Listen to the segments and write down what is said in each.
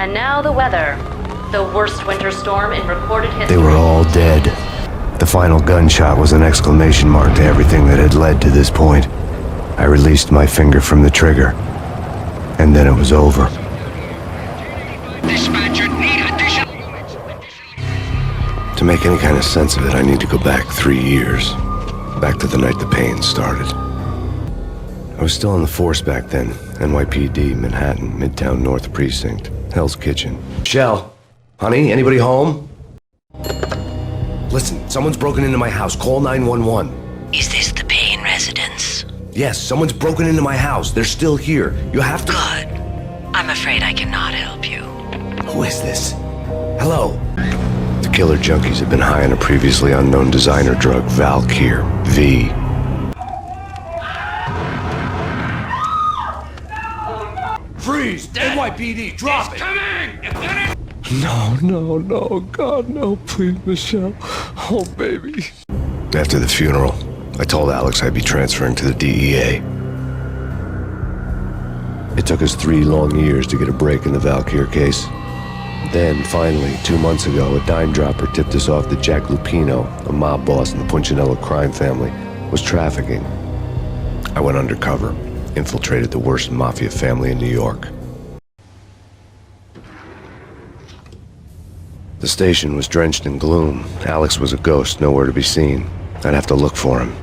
And now the weather. The worst winter storm in recorded history. They were all dead. The final gunshot was an exclamation mark to everything that had led to this point. I released my finger from the trigger, and then it was over. Dispatcher, need additional... To make any kind of sense of it, I need to go back 3 years. Back to the night the pain started. I was still on the force back then. NYPD, Manhattan, Midtown North Precinct, Hell's Kitchen. Shell, honey, anybody home? Listen, someone's broken into my house. Call 911. Is this the Payne residence? Yes, someone's broken into my house. They're still here. You have to... Good. I'm afraid I cannot help you. Who is this? Hello? The killer junkies had been high on a previously unknown designer drug, Valkyr, V. Freeze! NYPD, drop it! Coming! No, God, no, please, Michelle. Oh, baby. After the funeral, I told Alex I'd be transferring to the DEA. It took us 3 long years to get a break in the Valkyr case. Then, finally, 2 months ago, a dime dropper tipped us off that Jack Lupino, a mob boss in the Punchinello crime family, was trafficking. I went undercover, infiltrated the worst mafia family in New York. The station was drenched in gloom. Alex was a ghost, nowhere to be seen. I'd have to look for him.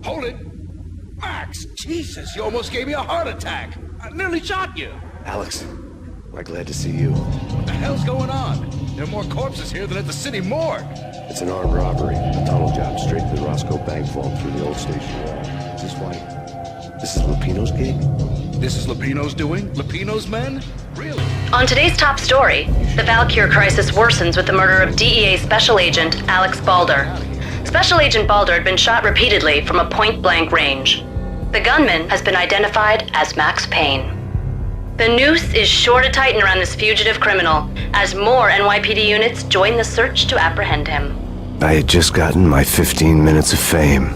Hold it! Max! Jesus, you almost gave me a heart attack! I nearly shot you! Alex, I'm glad to see you. What the hell's going on? There are more corpses here than at the city morgue! It's an armed robbery, a tunnel job straight to the Roscoe Bank vault through the old station wall. Is this why? This is Lupino's gig? This is Lupino's doing? Lupino's men? Really? On today's top story, the Valkyr crisis worsens with the murder of DEA Special Agent Alex Balder. Special Agent Balder had been shot repeatedly from a point-blank range. The gunman has been identified as Max Payne. The noose is sure to tighten around this fugitive criminal as more NYPD units join the search to apprehend him. I had just gotten my 15 minutes of fame.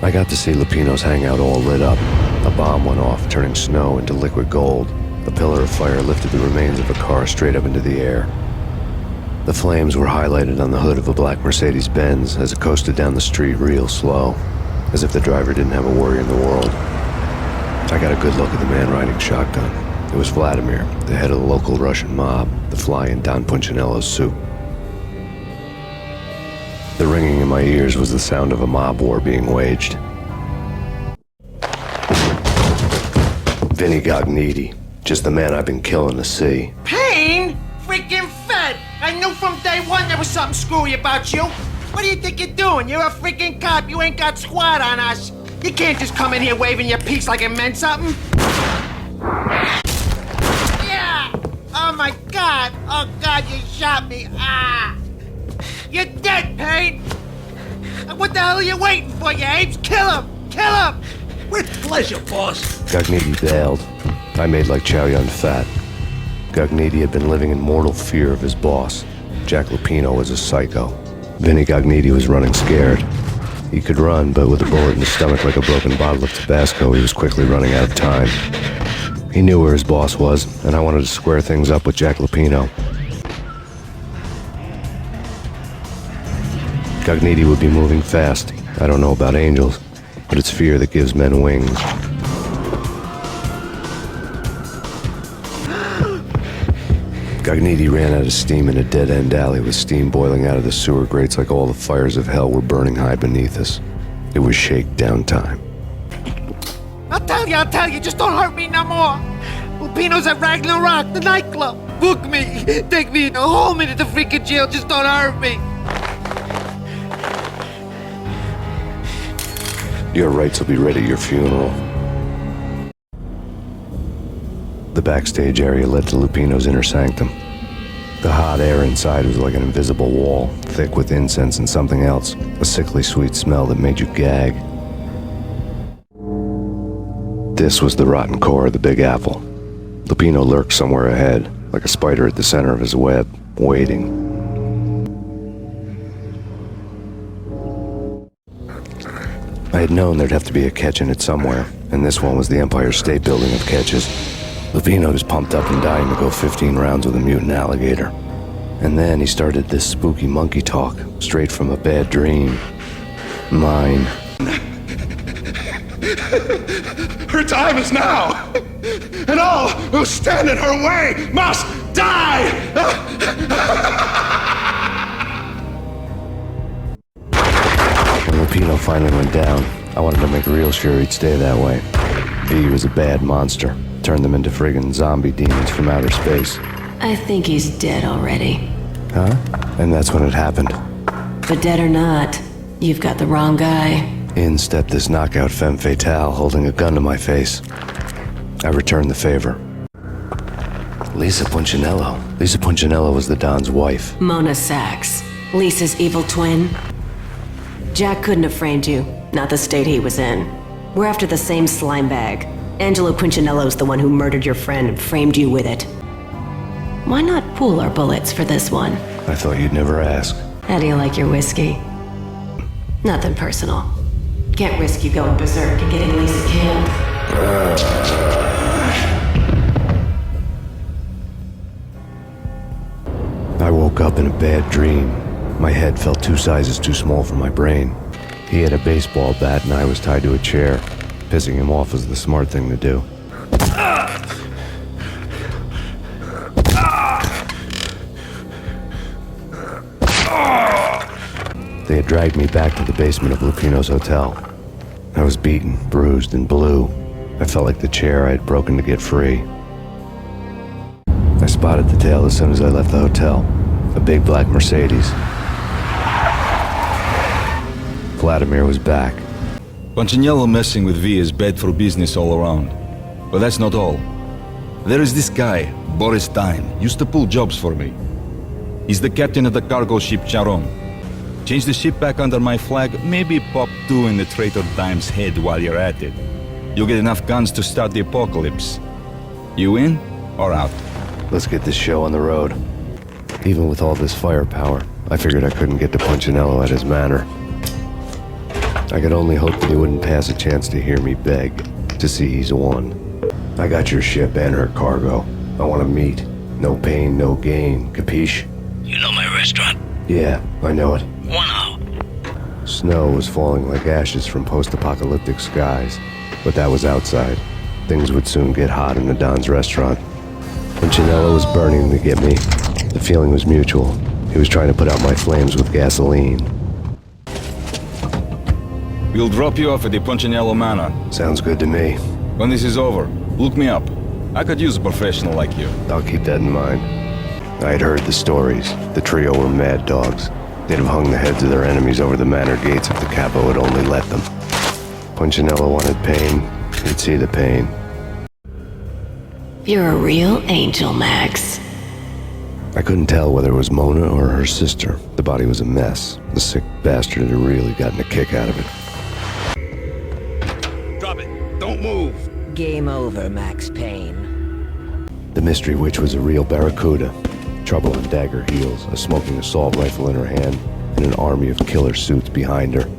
I got to see Lupino's hangout all lit up. A bomb went off, turning snow into liquid gold. A pillar of fire lifted the remains of a car straight up into the air. The flames were highlighted on the hood of a black Mercedes-Benz as it coasted down the street real slow, as if the driver didn't have a worry in the world. I got a good look at the man riding shotgun. It was Vladimir, the head of the local Russian mob, the fly in Don Punchinello's soup. The ringing in my ears was the sound of a mob war being waged. Vinny Gognitti, just the man I've been killing to see. Payne? Freaking fed! I knew from day one there was something screwy about you. What do you think you're doing? You're a freaking cop. You ain't got squat on us. You can't just come in here waving your piece like it meant something. Yeah! Oh my God! Oh God, you shot me! Ah! You're dead, Payne! What the hell are you waiting for, you apes? Kill him! Kill him! With pleasure, boss! Gognitti bailed. I made like Chow Yun Fat. Gognitti had been living in mortal fear of his boss. Jack Lupino was a psycho. Vinny Gognitti was running scared. He could run, but with a bullet in his stomach like a broken bottle of Tabasco, he was quickly running out of time. He knew where his boss was, and I wanted to square things up with Jack Lupino. Gognitti would be moving fast. I don't know about angels, but it's fear that gives men wings. Gognitti ran out of steam in a dead-end alley with steam boiling out of the sewer grates like all the fires of hell were burning high beneath us. It was shakedown time. I'll tell you, just don't hurt me no more. Lupino's at Ragnarok, the nightclub. Book me, take me in, hold me to the freaking jail, just don't hurt me. Your rights will be read at your funeral. The backstage area led to Lupino's inner sanctum. The hot air inside was like an invisible wall, thick with incense and something else, a sickly sweet smell that made you gag. This was the rotten core of the Big Apple. Lupino lurked somewhere ahead, like a spider at the center of his web, waiting. I had known there'd have to be a catch in it somewhere, and this one was the Empire State Building of catches. Lupino was pumped up and dying to go 15 rounds with a mutant alligator. And then he started this spooky monkey talk, straight from a bad dream. Mine. Her time is now! And all who stand in her way must die! When Lupino finally went down, I wanted to make real sure he'd stay that way. V was a bad monster. Turned them into friggin' zombie demons from outer space. I think he's dead already. Huh? And that's when it happened. But dead or not, you've got the wrong guy. In stepped this knockout femme fatale holding a gun to my face. I returned the favor. Lisa Punchinello. Lisa Punchinello was the Don's wife. Mona Sachs, Lisa's evil twin. Jack couldn't have framed you, not the state he was in. We're after the same slime bag. Angelo Punchinello's the one who murdered your friend and framed you with it. Why not pool our bullets for this one? I thought you'd never ask. How do you like your whiskey? Nothing personal. Can't risk you going berserk and getting Lisa killed. I woke up in a bad dream. My head felt 2 sizes too small for my brain. He had a baseball bat and I was tied to a chair. Pissing him off was the smart thing to do. They had dragged me back to the basement of Lupino's hotel. I was beaten, bruised, and blue. I felt like the chair I had broken to get free. I spotted the tail as soon as I left the hotel. A big black Mercedes. Vladimir was back. Punchinello messing with V is bad for business all around. But that's not all. There is this guy, Boris Dine, used to pull jobs for me. He's the captain of the cargo ship Charon. Change the ship back under my flag, maybe pop 2 in the traitor Dime's head while you're at it. You'll get enough guns to start the apocalypse. You in or out? Let's get this show on the road. Even with all this firepower, I figured I couldn't get to Punchinello at his manor. I could only hope that he wouldn't pass a chance to hear me beg, to see he's won. I got your ship and her cargo. I want to meet. No pain, no gain. Capiche? You know my restaurant? Yeah, I know it. Wow. Snow was falling like ashes from post-apocalyptic skies, but that was outside. Things would soon get hot in the Don's restaurant. Punchinello was burning to get me. The feeling was mutual. He was trying to put out my flames with gasoline. We'll drop you off at the Punchinello Manor. Sounds good to me. When this is over, look me up. I could use a professional like you. I'll keep that in mind. I had heard the stories. The trio were mad dogs. They'd have hung the heads of their enemies over the manor gates if the capo had only let them. Punchinello wanted pain. He'd see the pain. You're a real angel, Max. I couldn't tell whether it was Mona or her sister. The body was a mess. The sick bastard had really gotten a kick out of it. Drop it. Don't move. Game over, Max Payne. The mystery witch was a real barracuda. Trouble in dagger heels, a smoking assault rifle in her hand, and an army of killer suits behind her.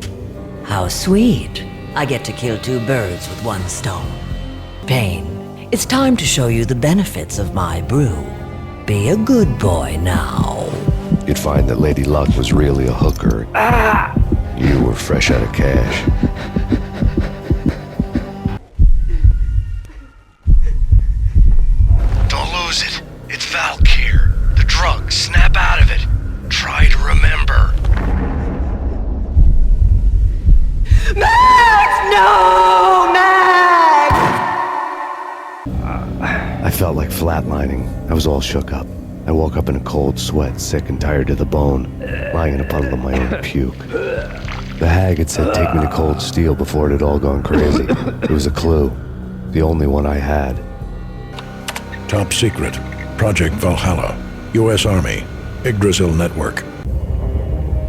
How sweet. I get to kill 2 birds with 1 stone. Payne, it's time to show you the benefits of my brew. Be a good boy now. You'd find that Lady Luck was really a hooker. You were fresh out of cash. Don't lose it. It's Valkyr. The drug. Snap out of it. Try to remember. Max! No, Max! I felt like flatlining. I was all shook up. I woke up in a cold sweat, sick and tired to the bone, lying in a puddle of my own puke. The hag had said take me to Cold Steel before it had all gone crazy. It was a clue. The only one I had. Top secret. Project Valhalla. U.S. Army. Yggdrasil Network.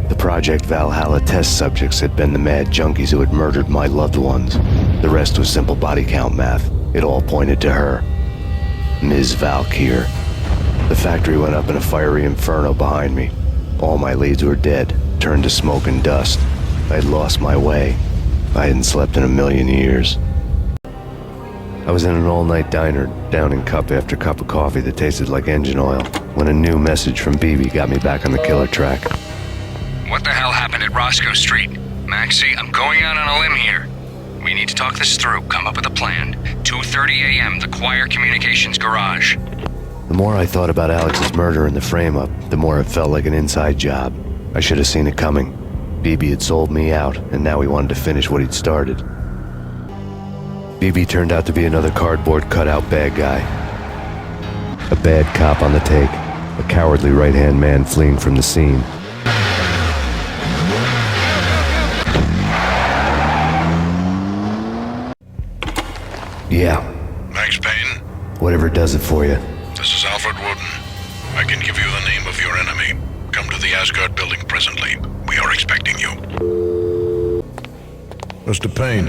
The Project Valhalla test subjects had been the mad junkies who had murdered my loved ones. The rest was simple body count math. It all pointed to her. Ms. Valkyr. The factory went up in a fiery inferno behind me. All my leads were dead, turned to smoke and dust. I'd lost my way. I hadn't slept in a million years. I was in an all-night diner, downing cup after cup of coffee that tasted like engine oil, when a new message from BB got me back on the killer track. What the hell happened at Roscoe Street? Maxie, I'm going out on a limb here. We need to talk this through, come up with a plan. 2:30 a.m., the Choir Communications Garage. The more I thought about Alex's murder and the frame-up, the more it felt like an inside job. I should have seen it coming. BB had sold me out, and now he wanted to finish what he'd started. BB turned out to be another cardboard cutout bad guy. A bad cop on the take, a cowardly right-hand man fleeing from the scene. Yeah, Max Payne, whatever does it for you. this is Alfred Woden. I can give you the name of your enemy. Come to the Asgard building presently. We are expecting you. Mr. Payne,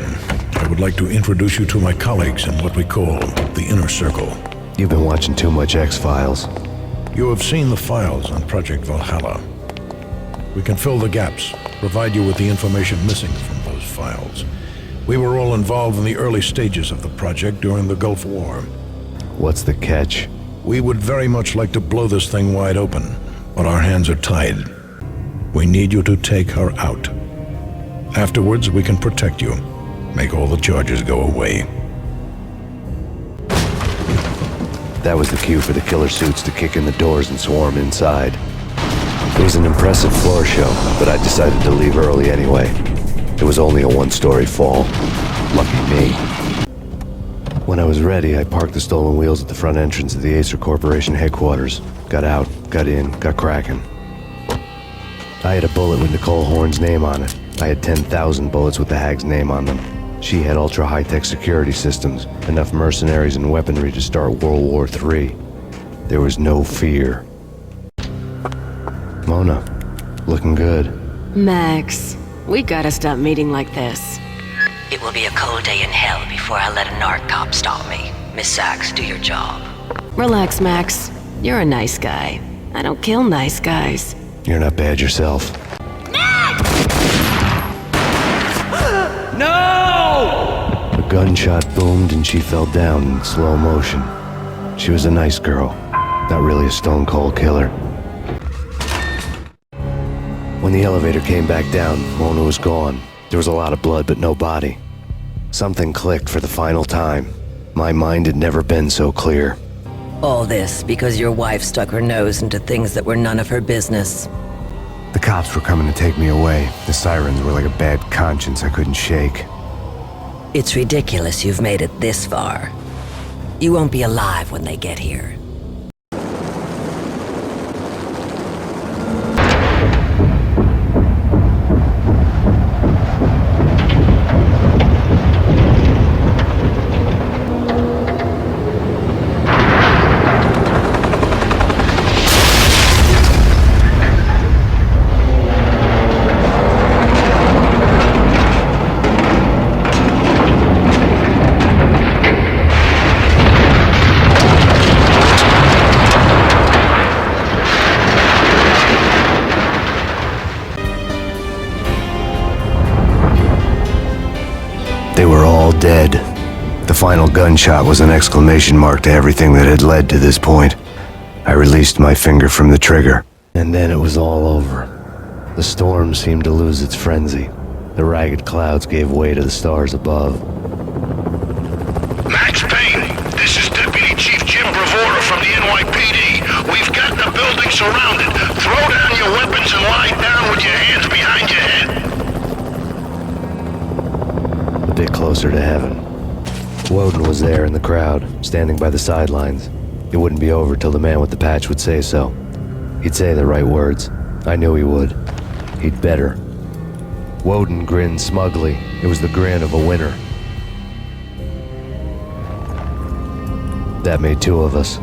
I would like to introduce you to my colleagues in what we call the Inner Circle. You've been watching too much X-Files. You have seen the files on Project Valhalla. We can fill the gaps, provide you with the information missing from those files. We were all involved in the early stages of the project during the Gulf War. What's the catch? We would very much like to blow this thing wide open, but our hands are tied. We need you to take her out. Afterwards, we can protect you, make all the charges go away. That was the cue for the killer suits to kick in the doors and swarm inside. It was an impressive floor show, but I decided to leave early anyway. It was only a one-story fall. Lucky me. When I was ready, I parked the stolen wheels at the front entrance of the Acer Corporation headquarters. Got out, got in, got cracking. I had a bullet with Nicole Horn's name on it. I had 10,000 bullets with the Hag's name on them. She had ultra-high-tech security systems, enough mercenaries and weaponry to start World War III. There was no fear. Mona, looking good. Max, we gotta stop meeting like this. It will be a cold day in hell before I let a narc cop stop me. Miss Sachs, do your job. Relax, Max. You're a nice guy. I don't kill nice guys. You're not bad yourself. No! A gunshot boomed and she fell down in slow motion. She was a nice girl, not really a stone-cold killer. When the elevator came back down, Mona was gone. There was a lot of blood, but no body. Something clicked for the final time. My mind had never been so clear. All this because your wife stuck her nose into things that were none of her business. The cops were coming to take me away. The sirens were like a bad conscience I couldn't shake. It's ridiculous you've made it this far. You won't be alive when they get here. They were all dead. The final gunshot was an exclamation mark to everything that had led to this point. I released my finger from the trigger, and then it was all over. The storm seemed to lose its frenzy. The ragged clouds gave way to the stars above. Max Payne, this is Deputy Chief Jim Bravura from the NYPD. We've got the building surrounded. Throw down your weapons and lie down with your hands behind your head. A bit closer to heaven. Woden was there in the crowd, standing by the sidelines. It wouldn't be over till the man with the patch would say so. He'd say the right words. I knew he would. He'd better. Woden grinned smugly. It was the grin of a winner. That made two of us.